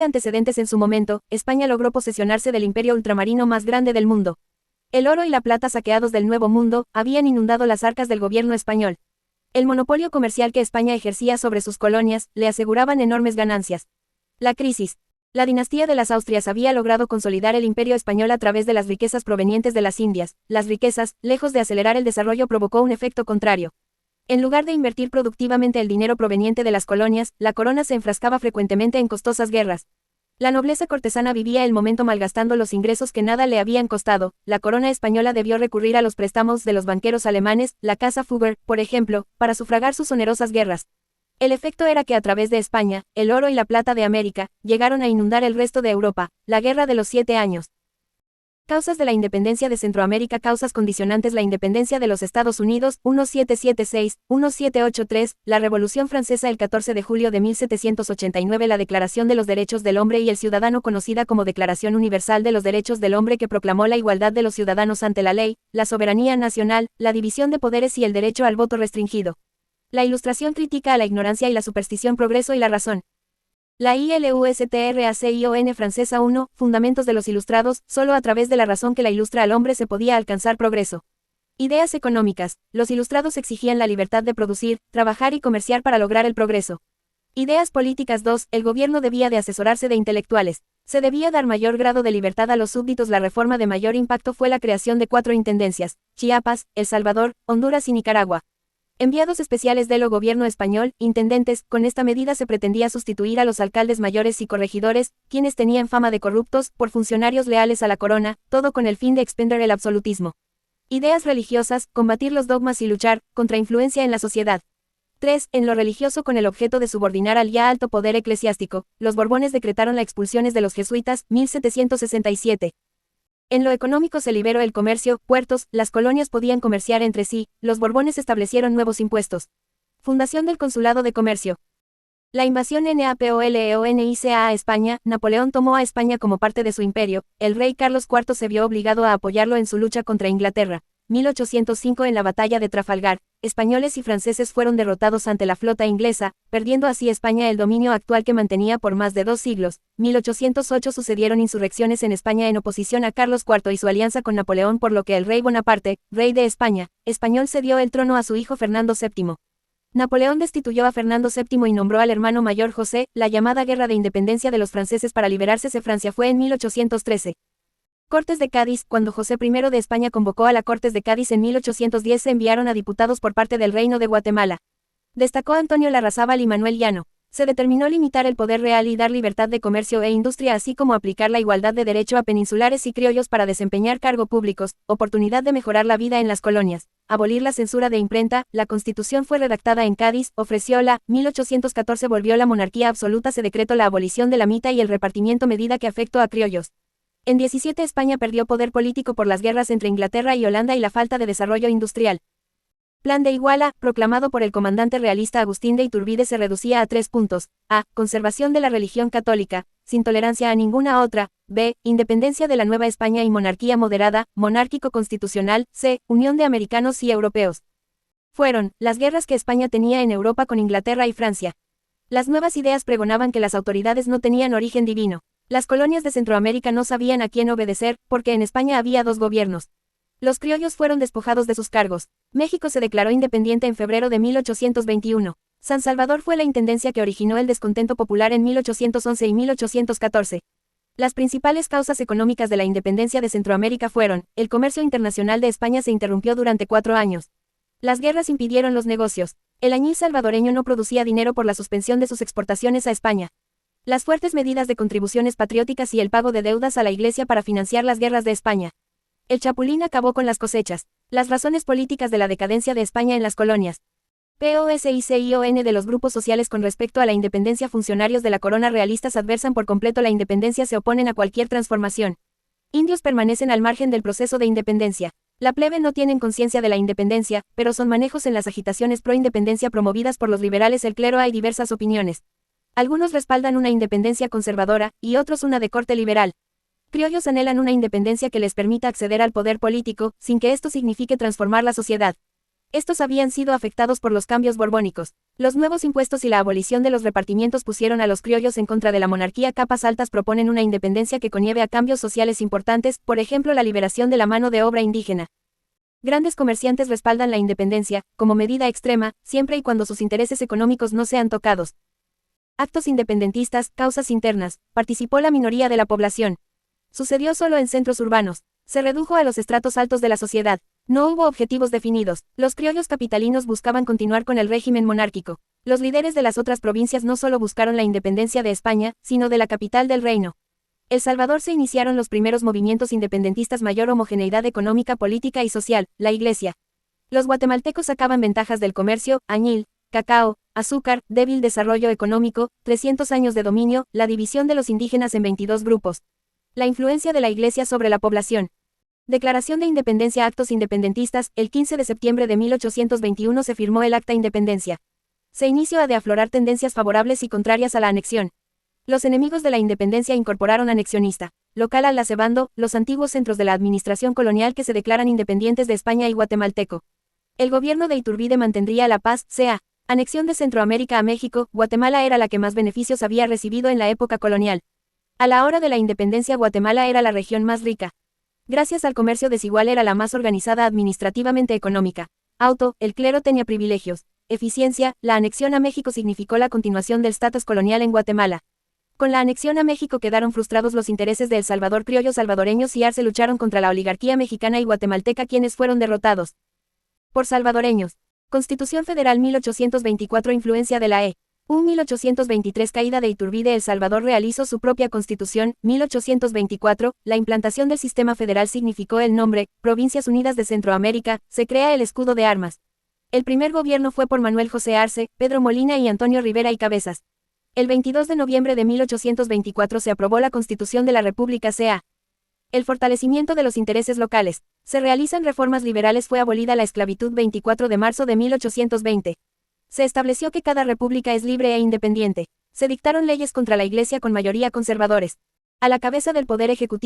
antecedentes en su momento, España logró posesionarse del imperio ultramarino más grande del mundo. El oro y la plata saqueados del Nuevo Mundo habían inundado las arcas del gobierno español. El monopolio comercial que España ejercía sobre sus colonias le aseguraban enormes ganancias. La crisis. La dinastía de las Austrias había logrado consolidar el imperio español a través de las riquezas provenientes de las Indias. Las riquezas, lejos de acelerar el desarrollo, provocó un efecto contrario. En lugar de invertir productivamente el dinero proveniente de las colonias, la corona se enfrascaba frecuentemente en costosas guerras. La nobleza cortesana vivía el momento malgastando los ingresos que nada le habían costado. La corona española debió recurrir a los préstamos de los banqueros alemanes, la casa Fugger, por ejemplo, para sufragar sus onerosas guerras. El efecto era que a través de España, el oro y la plata de América llegaron a inundar el resto de Europa. La Guerra de los 7 años. Causas de la independencia de Centroamérica. Causas condicionantes. La independencia de los Estados Unidos, 1776-1783, la Revolución Francesa el 14 de julio de 1789, la Declaración de los Derechos del Hombre y el Ciudadano, conocida como Declaración Universal de los Derechos del Hombre, que proclamó la igualdad de los ciudadanos ante la ley, la soberanía nacional, la división de poderes y el derecho al voto restringido. La Ilustración critica a la ignorancia y la superstición. Progreso y la razón. La ILUSTRACION francesa 1, Fundamentos de los Ilustrados, solo a través de la razón que la ilustra al hombre se podía alcanzar progreso. Ideas económicas. Los ilustrados exigían la libertad de producir, trabajar y comerciar para lograr el progreso. Ideas políticas 2, el gobierno debía de asesorarse de intelectuales. Se debía dar mayor grado de libertad a los súbditos. La reforma de mayor impacto fue la creación de 4 intendencias: Chiapas, El Salvador, Honduras y Nicaragua. Enviados especiales del gobierno español, intendentes. Con esta medida se pretendía sustituir a los alcaldes mayores y corregidores, quienes tenían fama de corruptos, por funcionarios leales a la corona, todo con el fin de extender el absolutismo. Ideas religiosas, combatir los dogmas y luchar contra influencia en la sociedad. 3. En lo religioso, con el objeto de subordinar al ya alto poder eclesiástico, los Borbones decretaron las expulsiones de los jesuitas, 1767. En lo económico se liberó el comercio, puertos, las colonias podían comerciar entre sí, los Borbones establecieron nuevos impuestos. Fundación del Consulado de Comercio. La invasión napoleónica a España. Napoleón tomó a España como parte de su imperio. El rey Carlos IV se vio obligado a apoyarlo en su lucha contra Inglaterra. 1805. En la batalla de Trafalgar, españoles y franceses fueron derrotados ante la flota inglesa, perdiendo así España el dominio actual que mantenía por más de 2 siglos. 1808. Sucedieron insurrecciones en España en oposición a Carlos IV y su alianza con Napoleón, por lo que el rey Bonaparte, rey de España, español, cedió el trono a su hijo Fernando VII. Napoleón destituyó a Fernando VII y nombró al hermano mayor José. La llamada Guerra de Independencia de los franceses para liberarse de Francia fue en 1813. Cortes de Cádiz. Cuando José I de España convocó a la Cortes de Cádiz en 1810, se enviaron a diputados por parte del Reino de Guatemala. Destacó Antonio Larrazábal y Manuel Llano. Se determinó limitar el poder real y dar libertad de comercio e industria, así como aplicar la igualdad de derecho a peninsulares y criollos para desempeñar cargos públicos, oportunidad de mejorar la vida en las colonias, abolir la censura de imprenta. La Constitución fue redactada en Cádiz, ofreció la 1814 volvió la monarquía absoluta, se decretó la abolición de la mita y el repartimiento, medida que afectó a criollos. En 17 España perdió poder político por las guerras entre Inglaterra y Holanda y la falta de desarrollo industrial. Plan de Iguala, proclamado por el comandante realista Agustín de Iturbide, se reducía a 3 puntos. A. Conservación de la religión católica, sin tolerancia a ninguna otra. B. Independencia de la Nueva España y monarquía moderada, monárquico-constitucional. C. Unión de americanos y europeos. Fueron las guerras que España tenía en Europa con Inglaterra y Francia. Las nuevas ideas pregonaban que las autoridades no tenían origen divino. Las colonias de Centroamérica no sabían a quién obedecer, porque en España había 2 gobiernos. Los criollos fueron despojados de sus cargos. México se declaró independiente en febrero de 1821. San Salvador fue la intendencia que originó el descontento popular en 1811 y 1814. Las principales causas económicas de la independencia de Centroamérica fueron: el comercio internacional de España se interrumpió durante 4 años. Las guerras impidieron los negocios. El añil salvadoreño no producía dinero por la suspensión de sus exportaciones a España. Las fuertes medidas de contribuciones patrióticas y el pago de deudas a la Iglesia para financiar las guerras de España. El Chapulín acabó con las cosechas. Las razones políticas de la decadencia de España en las colonias. POSICION de los grupos sociales con respecto a la independencia. Funcionarios de la corona realistas adversan por completo la independencia, se oponen a cualquier transformación. Indios permanecen al margen del proceso de independencia. La plebe no tienen conciencia de la independencia, pero son manejos en las agitaciones pro independencia promovidas por los liberales. El clero, hay diversas opiniones. Algunos respaldan una independencia conservadora, y otros una de corte liberal. Criollos anhelan una independencia que les permita acceder al poder político, sin que esto signifique transformar la sociedad. Estos habían sido afectados por los cambios borbónicos. Los nuevos impuestos y la abolición de los repartimientos pusieron a los criollos en contra de la monarquía. Capas altas proponen una independencia que conlleve a cambios sociales importantes, por ejemplo la liberación de la mano de obra indígena. Grandes comerciantes respaldan la independencia, como medida extrema, siempre y cuando sus intereses económicos no sean tocados. Actos independentistas, causas internas, participó la minoría de la población. Sucedió solo en centros urbanos. Se redujo a los estratos altos de la sociedad. No hubo objetivos definidos. Los criollos capitalinos buscaban continuar con el régimen monárquico. Los líderes de las otras provincias no solo buscaron la independencia de España, sino de la capital del reino. El Salvador se iniciaron los primeros movimientos independentistas, mayor homogeneidad económica, política y social, la Iglesia. Los guatemaltecos sacaban ventajas del comercio, añil, cacao, azúcar, débil desarrollo económico, 300 años de dominio, la división de los indígenas en 22 grupos. La influencia de la Iglesia sobre la población. Declaración de Independencia. Actos independentistas. El 15 de septiembre de 1821 se firmó el Acta Independencia. Se inició a de aflorar tendencias favorables y contrarias a la anexión. Los enemigos de la independencia incorporaron anexionista local al lacebando, los antiguos centros de la administración colonial que se declaran independientes de España y guatemalteco. El gobierno de Iturbide mantendría la paz, sea. Anexión de Centroamérica a México. Guatemala era la que más beneficios había recibido en la época colonial. A la hora de la independencia, Guatemala era la región más rica. Gracias al comercio desigual era la más organizada administrativamente, económica. El clero tenía privilegios. Eficiencia. La anexión a México significó la continuación del status colonial en Guatemala. Con la anexión a México quedaron frustrados los intereses de El Salvador. Criollos salvadoreños y arce lucharon contra la oligarquía mexicana y guatemalteca, quienes fueron derrotados por salvadoreños. Constitución Federal 1824. Influencia de la EU 1823. Caída de Iturbide. El Salvador realizó su propia constitución. 1824. La implantación del sistema federal significó el nombre, Provincias Unidas de Centroamérica. Se crea el escudo de armas. El primer gobierno fue por Manuel José Arce, Pedro Molina y Antonio Rivera y Cabezas. El 22 de noviembre de 1824 se aprobó la Constitución de la República C.A. El fortalecimiento de los intereses locales. Se realizan reformas liberales. Fue abolida la esclavitud. 24 de marzo de 1820. Se estableció que cada república es libre e independiente. Se dictaron leyes contra la Iglesia con mayoría conservadores. A la cabeza del Poder Ejecutivo